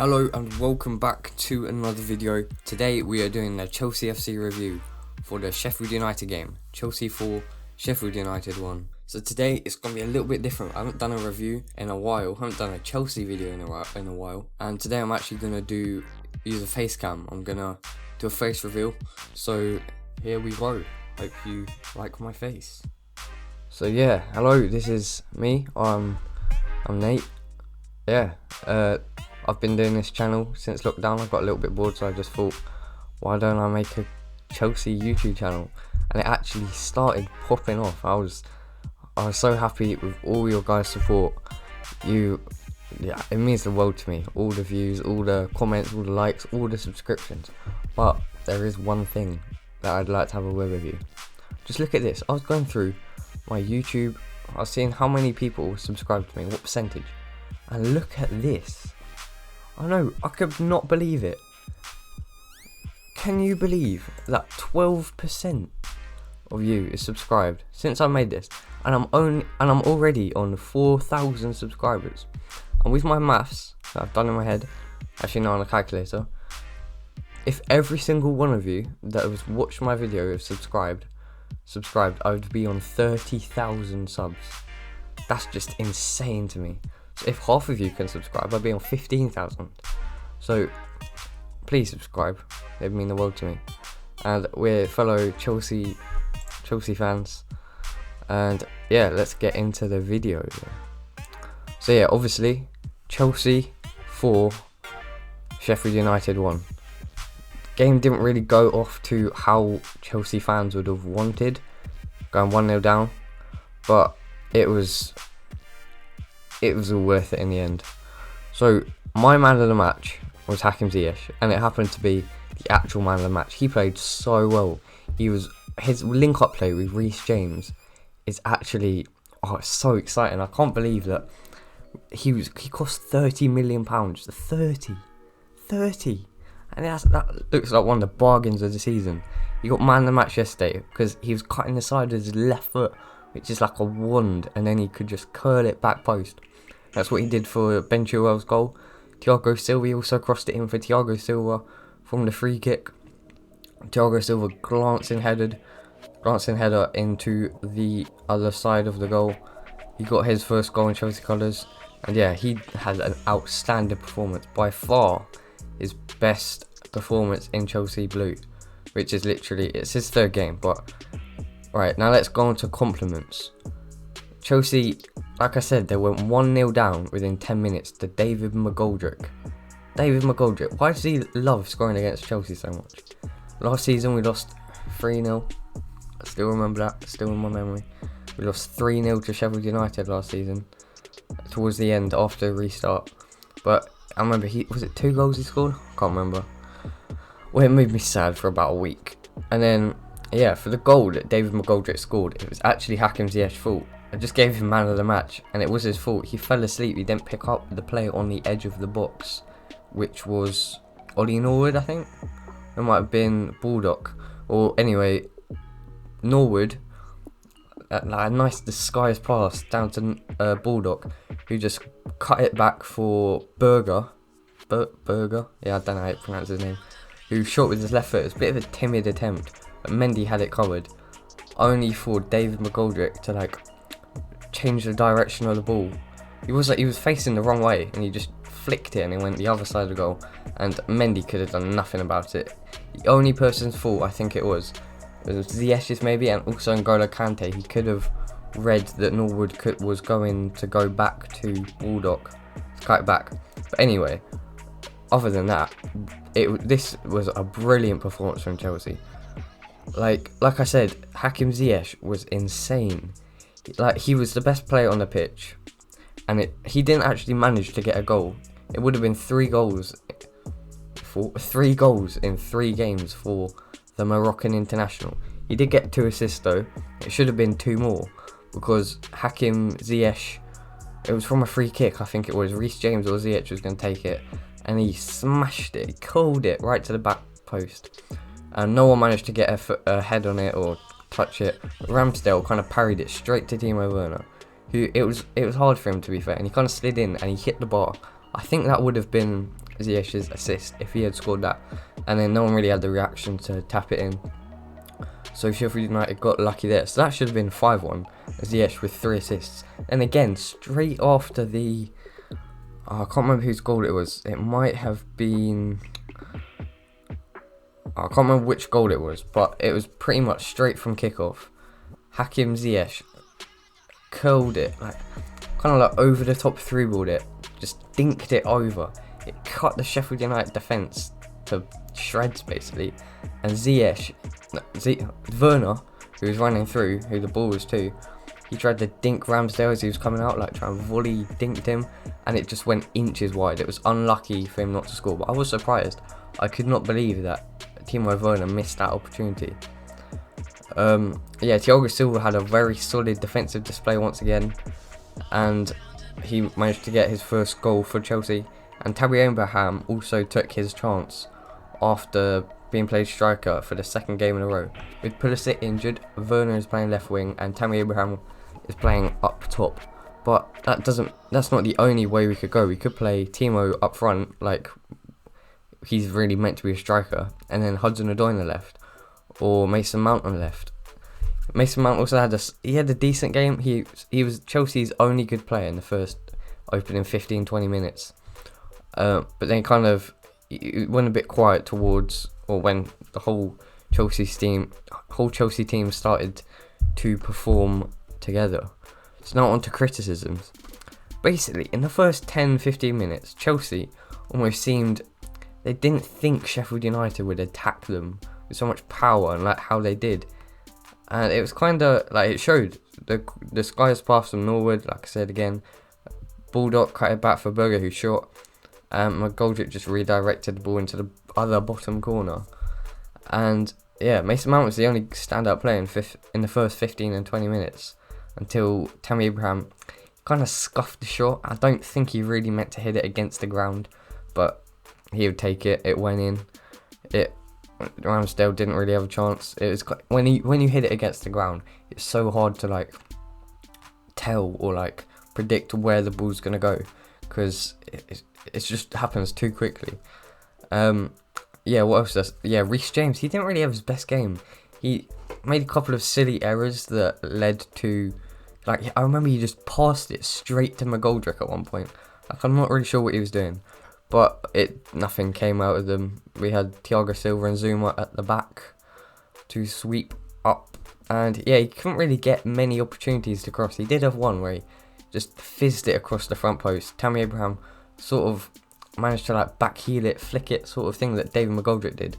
Hello and welcome back to another video. Today we are doing a Chelsea FC review for the Sheffield United game. Chelsea 4, Sheffield United 1. So today it's going to be a little bit different. I haven't done a review in a while. I haven't done a Chelsea video in a while. And today I'm actually going to use a face cam. I'm going to do a face reveal. So here we go. Hope you like my face. So yeah, hello, this is me. I'm Nate. Yeah, I've been doing this channel since lockdown. I got a little bit bored, so I just thought, why don't I make a Chelsea YouTube channel? And it actually started popping off. I was so happy with all your guys' support. Yeah, it means the world to me. All the views, all the comments, all the likes, all the subscriptions. But there is one thing that I'd like to have a word with you. Just look at this. I was going through my YouTube. I was seeing how many people subscribed to me, what percentage. And look at this. I know, I could not believe it. Can you believe that 12% of you is subscribed since I made this? And I'm already on 4,000 subscribers. And with my maths that I've done in my head, actually not on a calculator, if every single one of you that has watched my video has subscribed, I would be on 30,000 subs. That's just insane to me. So if half of you can subscribe, I'd be on 15,000. So please subscribe. It'd mean the world to me. And we're fellow Chelsea fans. And yeah, let's get into the video. So yeah, obviously Chelsea 4, Sheffield United 1. Game didn't really go off to how Chelsea fans would have wanted, going 1-0 down, but it was all worth it in the end. So my man of the match was Hakim Ziyech, and it happened to be the actual man of the match. He played so well. His link-up play with Reece James is actually, it's so exciting. I can't believe that he cost £30 million. 30. And that looks like one of the bargains of the season. He got man of the match yesterday because he was cutting the side of his left foot, which is like a wand, and then he could just curl it back post. That's what he did for Ben Chilwell's goal. Thiago Silva also crossed it in for Thiago Silva from the free kick. Thiago Silva glancing header into the other side of the goal. He got his first goal in Chelsea colours, and yeah, he had an outstanding performance, by far his best performance in Chelsea blue, which is literally, it's his third game. But right, now let's go on to compliments. Chelsea, like I said, they went 1-0 down within 10 minutes to David McGoldrick. Why does he love scoring against Chelsea so much? Last season we lost 3-0. I still remember that, still in my memory. We lost 3-0 to Sheffield United last season, towards the end after the restart. But I remember, was it 2 goals he scored? Can't remember. Well, it made me sad for about a week. And then, yeah, for the goal that David McGoldrick scored, it was actually Hakim Ziyech's fault. I just gave him man of the match, and it was his fault. He fell asleep. He didn't pick up the play on the edge of the box, which was Ollie Norwood, I think. It might have been Baldock. Or anyway, Norwood, like a nice disguised pass down to Baldock, who just cut it back for Berger. Yeah, I don't know how to pronounce his name. Who shot with his left foot. It was a bit of a timid attempt, but Mendy had it covered. Only for David McGoldrick to change the direction of the ball. He was facing the wrong way, and he just flicked it, and it went the other side of the goal. And Mendy could have done nothing about it. The only person's fault, I think it was Ziyech's maybe, and also N'Golo Kante. He could have read that Norwood was going to go back to Baldock to cut it back. But anyway, other than that, this was a brilliant performance from Chelsea. Like I said, Hakim Ziyech was insane. He was the best player on the pitch, and he didn't actually manage to get a goal. It would have been 3 goals in 3 games for the Moroccan international. He did get 2 assists though. It should have been 2 more, because Hakim Ziyech, it was from a free kick. I think it was Reece James or Ziyech was going to take it, and he smashed it. He curled it right to the back post, and no one managed to get a head on it or touch it. Ramsdale kind of parried it straight to Timo Werner, who it was hard for him, to be fair, and he kind of slid in and he hit the bar. I think that would have been Ziyech's assist if he had scored that, and then no one really had the reaction to tap it in. So Sheffield United got lucky there. So that should have been 5-1. Ziyech with 3 assists. And again, straight after the... I can't remember whose goal it was. It might have been... I can't remember which goal it was, but it was pretty much straight from kickoff. Hakim Ziyech curled it, like kind of like over the top, through-balled it, just dinked it over. It cut the Sheffield United defence to shreds basically, and Werner, who was running through, who the ball was to, he tried to dink Ramsdale as he was coming out, like trying to volley dinked him, and it just went inches wide. It was unlucky for him not to score, but I was surprised. I could not believe that Timo Werner missed that opportunity. Thiago Silva had a very solid defensive display once again, and he managed to get his first goal for Chelsea. And Tammy Abraham also took his chance after being played striker for the second game in a row. With Pulisic injured, Werner is playing left wing and Tammy Abraham is playing up top. But that's not the only way we could go. We could play Timo up front, like he's really meant to be a striker, and then Hudson-Odoi on the left, or Mason Mount on the left. Mason Mount also had a decent game. He was Chelsea's only good player in the first opening 15-20 minutes. But then kind of it went a bit quiet towards, or when the whole Chelsea team started to perform together. So now on to criticisms. Basically, in the first 10-15 minutes, Chelsea almost seemed they didn't think Sheffield United would attack them with so much power and like how they did. And it was kind of like it showed. The skies passed from Norwood, like I said again. Baldock cut it back for Berger, who shot. McGoldrick just redirected the ball into the other bottom corner. And yeah, Mason Mount was the only standout player in the first 15 and 20 minutes until Tammy Abraham kind of scuffed the shot. I don't think he really meant to hit it against the ground, but he would take it. It went in. Ramsdale didn't really have a chance. It was when you hit it against the ground, it's so hard to like tell or like predict where the ball's gonna go, because it just happens too quickly. What else? Reece James, he didn't really have his best game. He made a couple of silly errors that led to, like, I remember he just passed it straight to McGoldrick at one point. Like, I'm not really sure what he was doing, but nothing came out of them. We had Thiago Silva and Zuma at the back to sweep up, and yeah, he couldn't really get many opportunities to cross. He did have one where he just fizzed it across the front post. Tammy Abraham sort of managed to like back heel it, flick it, sort of thing that David McGoldrick did,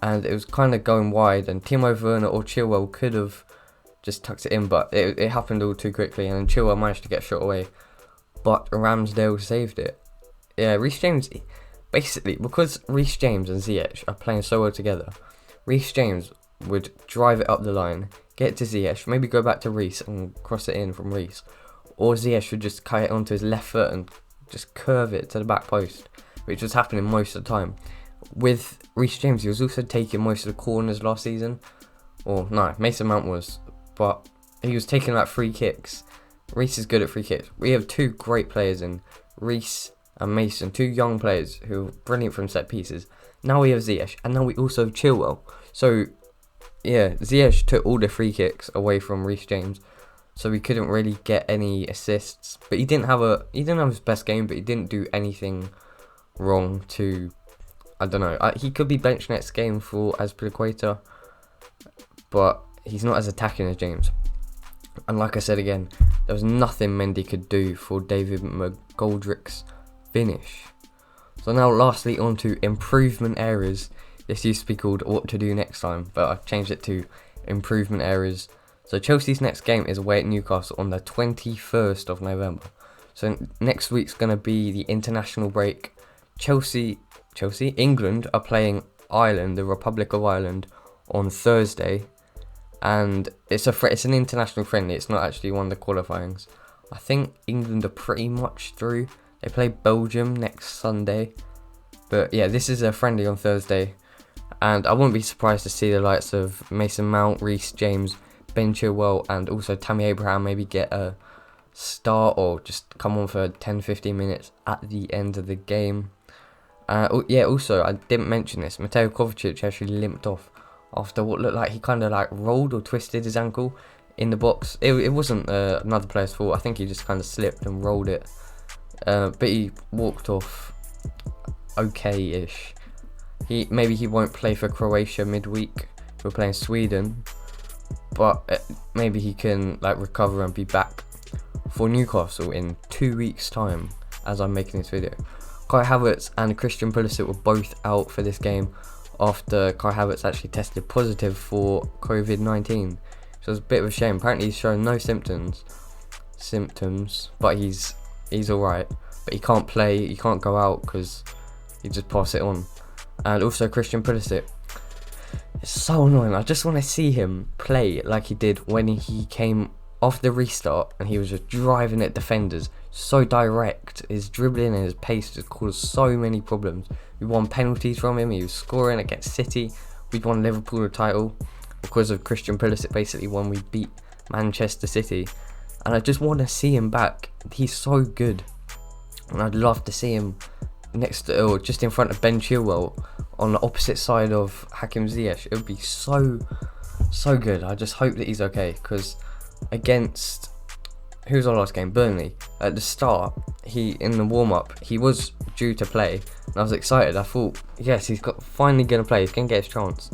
and it was kind of going wide, and Timo Werner or Chilwell could have just tucked it in, but it happened all too quickly, and then Chilwell managed to get a shot away, but Ramsdale saved it. Yeah, Reece James, basically, because Reece James and Ziyech are playing so well together, Reece James would drive it up the line, get it to Ziyech, maybe go back to Reece and cross it in from Reece, or Ziyech would just cut it onto his left foot and just curve it to the back post, which was happening most of the time. With Reece James, he was also taking most of the corners last season. Or no, Mason Mount was, but he was taking like free kicks. Reece is good at free kicks. We have two great players in Reece and Mason, two young players who are brilliant from set pieces. Now we have Ziyech, and now we also have Chilwell. So yeah, Ziyech took all the free kicks away from Reece James, so we couldn't really get any assists. But he didn't have his best game, but he didn't do anything wrong to, I don't know. He could be benched next game for Azpilicueta, but he's not as attacking as James. And like I said again, there was nothing Mendy could do for David McGoldrick's finish. So now lastly on to improvement areas. This used to be called what to do next time, but I've changed it to improvement areas. So Chelsea's next game is away at Newcastle on the 21st of November. So next week's going to be the international break. England are playing Ireland, the Republic of Ireland, on Thursday. And it's an international friendly. It's not actually one of the qualifyings. I think England are pretty much through. They play Belgium next Sunday. But yeah, this is a friendly on Thursday. And I wouldn't be surprised to see the likes of Mason Mount, Reece James, Ben Chilwell, and also Tammy Abraham maybe get a start or just come on for 10-15 minutes at the end of the game. Yeah, also, I didn't mention this. Mateo Kovacic actually limped off after what looked like he kind of like rolled or twisted his ankle in the box. It wasn't another player's fault. I think he just kind of slipped and rolled it. But he walked off okay-ish. Maybe he won't play for Croatia midweek. We're playing Sweden, but maybe he can like recover and be back for Newcastle in 2 weeks' time. As I'm making this video, Kai Havertz and Christian Pulisic were both out for this game after Kai Havertz actually tested positive for COVID-19. So it's a bit of a shame. Apparently he's showing no symptoms, but he's alright. But he can't play, he can't go out because he just pass it on. And also Christian Pulisic, it's so annoying. I just want to see him play like he did when he came off the restart and he was just driving at defenders. So direct, his dribbling and his pace just caused so many problems. We won penalties from him, he was scoring against City. We won Liverpool the title because of Christian Pulisic basically when we beat Manchester City. And I just want to see him back. He's so good. And I'd love to see him next to, or just in front of Ben Chilwell on the opposite side of Hakim Ziyech. It would be so good. I just hope that he's okay, because against, who's our last game? Burnley. At the start, in the warm-up, he was due to play, and I was excited. I thought, yes, he's finally going to play. He's going to get his chance.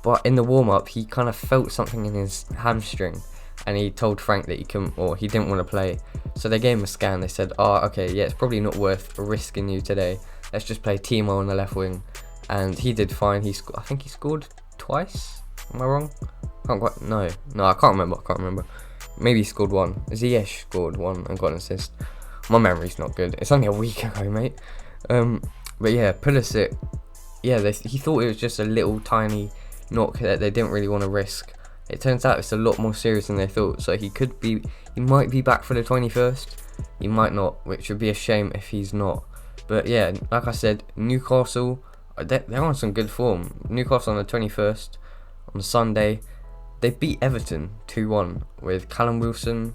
But in the warm-up, he kind of felt something in his hamstring, and he told Frank that he didn't want to play. So they gave him a scan. They said, okay, yeah, it's probably not worth risking you today. Let's just play Timo on the left wing. And he did fine. I think he scored twice. Am I wrong? No, I can't remember. Maybe he scored one. Ziyech scored one and got an assist. My memory's not good. It's only a week ago, mate. But yeah, Pulisic, yeah, he thought it was just a little tiny knock that they didn't really want to risk. It turns out it's a lot more serious than they thought. So he might be back for the 21st. He might not, which would be a shame if he's not. But yeah, like I said, Newcastle, they're on some good form. Newcastle on the 21st, on Sunday, they beat Everton 2-1 with Callum Wilson.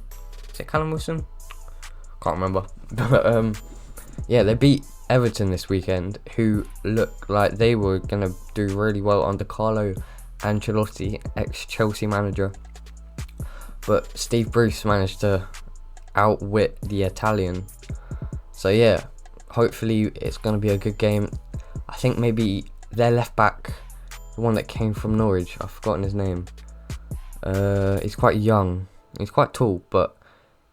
Is it Callum Wilson? Can't remember. But yeah, they beat Everton this weekend, who looked like they were going to do really well under Carlo Ancelotti, ex-Chelsea manager. But Steve Bruce managed to outwit the Italian. So yeah, hopefully it's going to be a good game. I think maybe their left back, the one that came from Norwich, I've forgotten his name. He's quite young. He's quite tall, but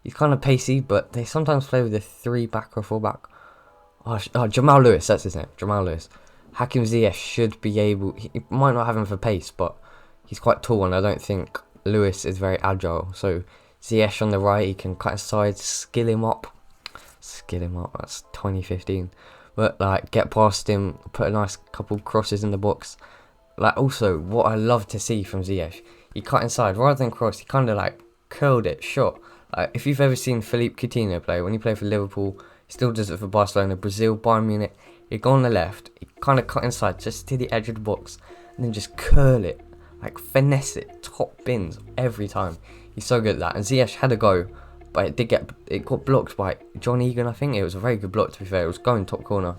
he's kind of pacey. But they sometimes play with a 3-back or 4-back. Jamal Lewis, that's his name. Jamal Lewis. Hakim Ziyech should be able. He might not have him for pace, but he's quite tall, and I don't think Lewis is very agile. So Ziyech on the right, he can cut aside, skill him up. That's 2015. But like, get past him, put a nice couple crosses in the box. Like, also, what I love to see from Ziyech, he cut inside rather than cross. He kind of like curled it, shot. If you've ever seen Philippe Coutinho play, when he played for Liverpool, he still does it for Barcelona, Brazil, Bayern Munich. He'd go on the left, he kind of cut inside just to the edge of the box, and then just curl it, like finesse it, top bins every time. He's so good at that. And Ziyech had a go, but it got blocked by John Egan, I think. It was a very good block, to be fair. It was going top corner.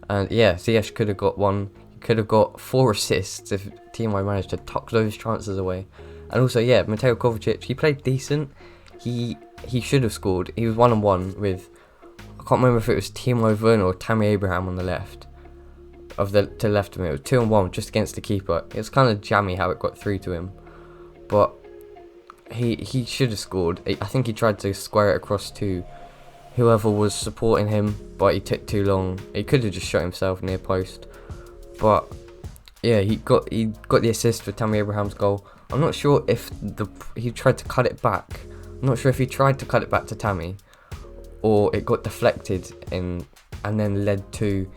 And yeah, Ziyech could have got one. He could have got 4 assists if Timo managed to tuck those chances away. And also, yeah, Mateo Kovacic, he played decent. He should have scored. He was 1-on-1 with, I can't remember if it was Timo Werner or Tammy Abraham on the left. To the left of me. It was 2-on-1 just against the keeper. It was kind of jammy how it got through to him. But he should have scored. I think he tried to square it across to whoever was supporting him, but he took too long. He could have just shot himself near post. But yeah, he got the assist for Tammy Abraham's goal. I'm not sure if he tried to cut it back. I'm not sure if he tried to cut it back to Tammy, or it got deflected and then led to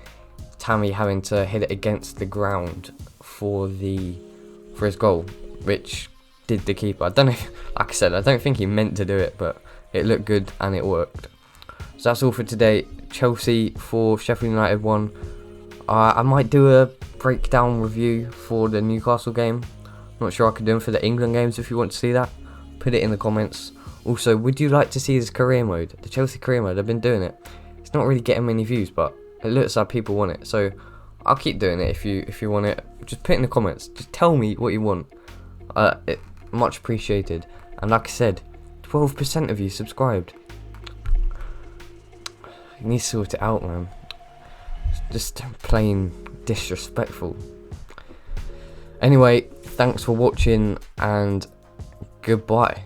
Tammy having to hit it against the ground for his goal, which did the keeper. I don't know, like I said, I don't think he meant to do it, but it looked good and it worked. So that's all for today. Chelsea 4, Sheffield United 1. I might do a breakdown review for the Newcastle game. Not sure I could do them for the England games. If you want to see that, put it in the comments. Also, would you like to see this career mode? The Chelsea career mode, I've been doing it. It's not really getting many views, but It looks like people want it, so I'll keep doing it. If you want it, just put it in the comments. Just tell me what you want. It much appreciated. And like I said, 12% of you subscribed. You need to sort it out, man. It's just plain disrespectful. Anyway, thanks for watching and goodbye.